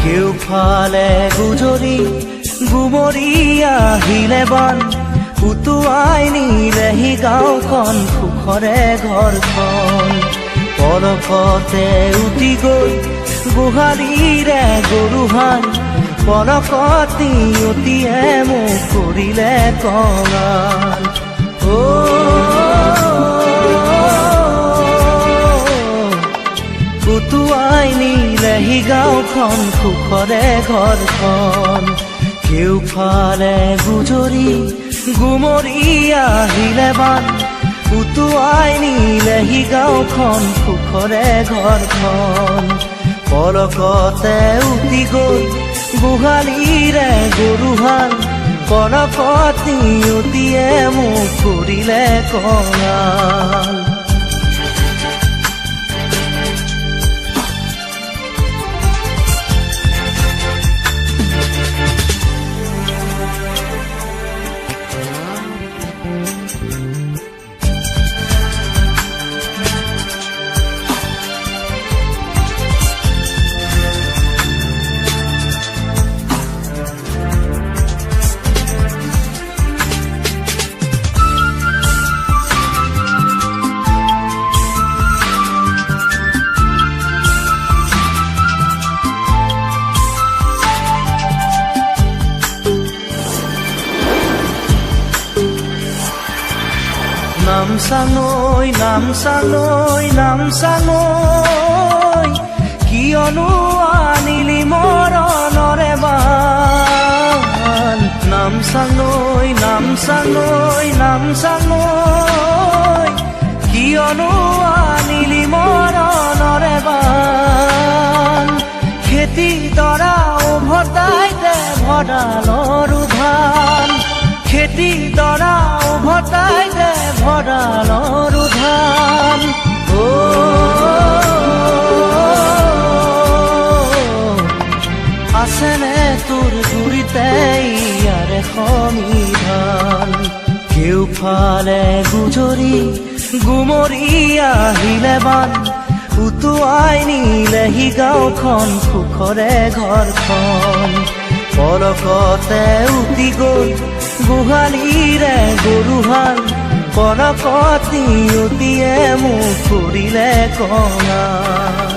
কেউফালে গুজৰি গুমৰি আহিলে বান উটুৱাই নিলেহি গাঁওখন সুখৰে ঘৰখন পলকতে উটি গৈ গোহালিৰে গৰুহাল পলকত নিয়তিয়ে মোক কৰিলে কঙাল উটুৱাই নিলেহি গাঁওখন সুখৰে ঘৰখন কেউফালে গুজৰি গুমৰি আহিলে বান উটুৱাই নিলেহি গাঁওখন সুখৰে ঘৰখন পলকতে উটি গৈ গোহালিৰে গৰুহাল পলকত নিয়তিয়ে মোক কৰিলে কঙাল নামচাঙৈ নামচাঙৈ নামচাঙৈ কিয়নো আনিলি মৰণৰে বান নামচাঙৈ নামচাঙৈ নামচাঙৈ কিয়নো আনিলি মৰণৰে বান খেতি দৰা উভতাই দে ভঁৰালৰ ধান খেতি দৰা উভতাই দে ভঁৰালৰ ধান আছেনে তোৰ গুৰিতে ইয়াৰে সমিধান কেউফালে গুজৰি গুমৰি আহিলে বান উটুৱাই নিলেহি গাঁওখন সুখৰে ঘৰখন পলকতে উটি গৈ গোহালিৰে গৰুহাল পলকত নিয়তিয়ে মোক কৰিলে কঙাল